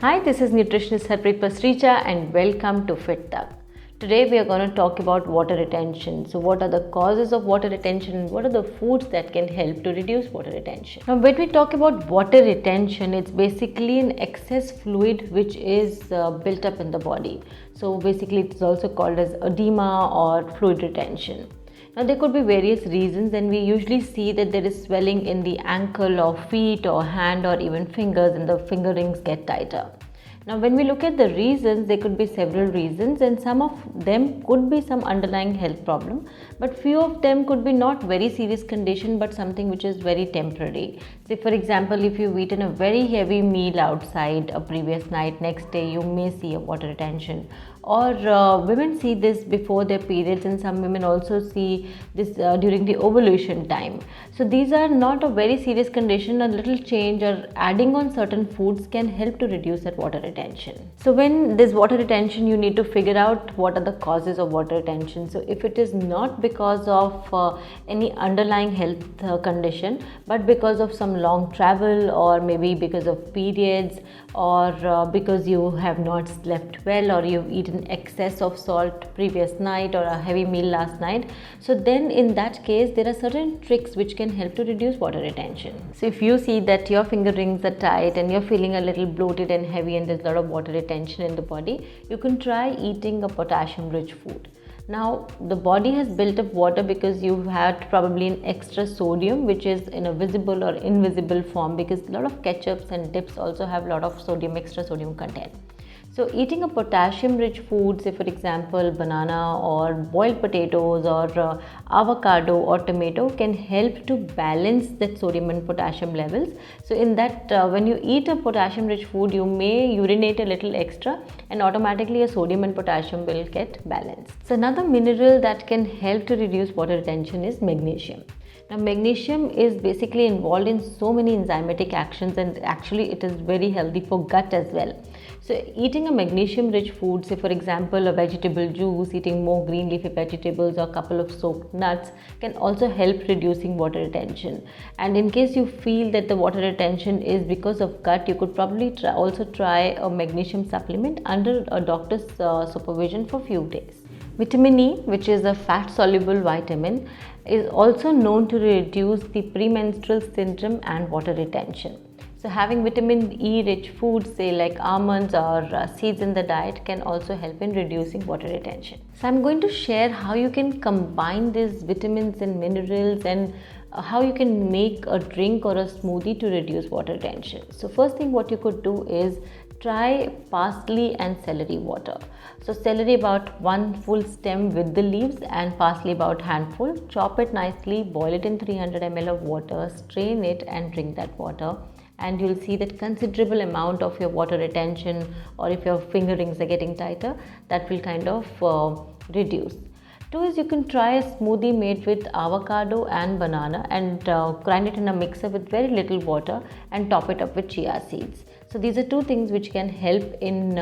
Hi, this is nutritionist Harpreet Pasricha and welcome to Fit Duck. Today we are going to talk about water retention. So what are the causes of water retention and what are the foods that can help to reduce water retention? Now when we talk about water retention, it's basically an excess fluid which is built up in the body. So basically it's also called as edema or fluid retention. Now there could be various reasons, and we usually see that there is swelling in the ankle or feet or hand or even fingers, and the finger rings get tighter. Now when we look at the reasons, there could be several reasons, and some of them could be some underlying health problem, but few of them could be not very serious condition but something which is very temporary. Say for example, if you've eaten a very heavy meal outside a previous night, next day you may see a water retention. Or women see this before their periods, and some women also see this during the ovulation time. So these are not a very serious condition. A little change or adding on certain foods can help to reduce that water retention. So when there's water retention, you need to figure out what are the causes of water retention. So if it is not because of any underlying health condition, but because of some long travel, or maybe because of periods, or because you have not slept well, or you've eaten excess of salt previous night or a heavy meal last night, so then in that case there are certain tricks which can help to reduce water retention. So if you see that your finger rings are tight and you're feeling a little bloated and heavy and there's a lot of water retention in the body, you can try eating a potassium rich food. Now the body has built up water because you've had probably an extra sodium which is in a visible or invisible form, because a lot of ketchups and dips also have a lot of sodium, extra sodium content. So eating a potassium rich food, say for example banana or boiled potatoes or avocado or tomato, can help to balance that sodium and potassium levels. So in that when you eat a potassium rich food, you may urinate a little extra and automatically a sodium and potassium will get balanced. So another mineral that can help to reduce water retention is magnesium. Now magnesium is basically involved in so many enzymatic actions, and actually it is very healthy for gut as well. So eating a magnesium rich food, say for example a vegetable juice, eating more green leafy vegetables or a couple of soaked nuts, can also help reducing water retention. And in case you feel that the water retention is because of gut, you could probably also try a magnesium supplement under a doctor's supervision for few days. Vitamin E, which is a fat soluble vitamin, is also known to reduce the premenstrual syndrome and water retention. So having vitamin E rich foods, say like almonds or seeds in the diet, can also help in reducing water retention. So I'm going to share how you can combine these vitamins and minerals, and how you can make a drink or a smoothie to reduce water retention. So first thing what you could do is try parsley and celery water. So celery about 1 full stem with the leaves, and parsley about handful. Chop it nicely, boil it in 300 ml of water, strain it and drink that water, and you'll see that considerable amount of your water retention, or if your finger rings are getting tighter, that will kind of reduce. Two is you can try a smoothie made with avocado and banana, and grind it in a mixer with very little water and top it up with chia seeds. So these are two things which can help in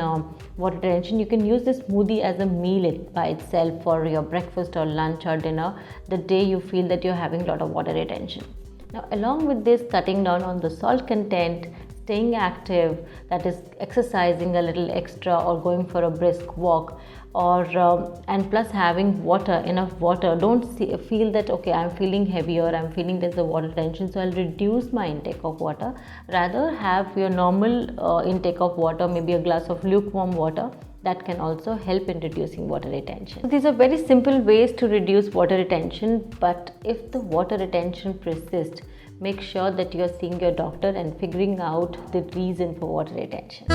water retention. You can use this smoothie as a meal by itself for your breakfast or lunch or dinner the day you feel that you're having a lot of water retention. Now along with this, cutting down on the salt content, staying active, that is exercising a little extra or going for a brisk walk, or and plus having water, enough water. Don't feel that okay, I'm feeling heavy or I'm feeling there's a water retention, so I'll reduce my intake of water. Rather have your normal intake of water, maybe a glass of lukewarm water. That can also help in reducing water retention. These are very simple ways to reduce water retention, but if the water retention persists, make sure that you are seeing your doctor and figuring out the reason for water retention.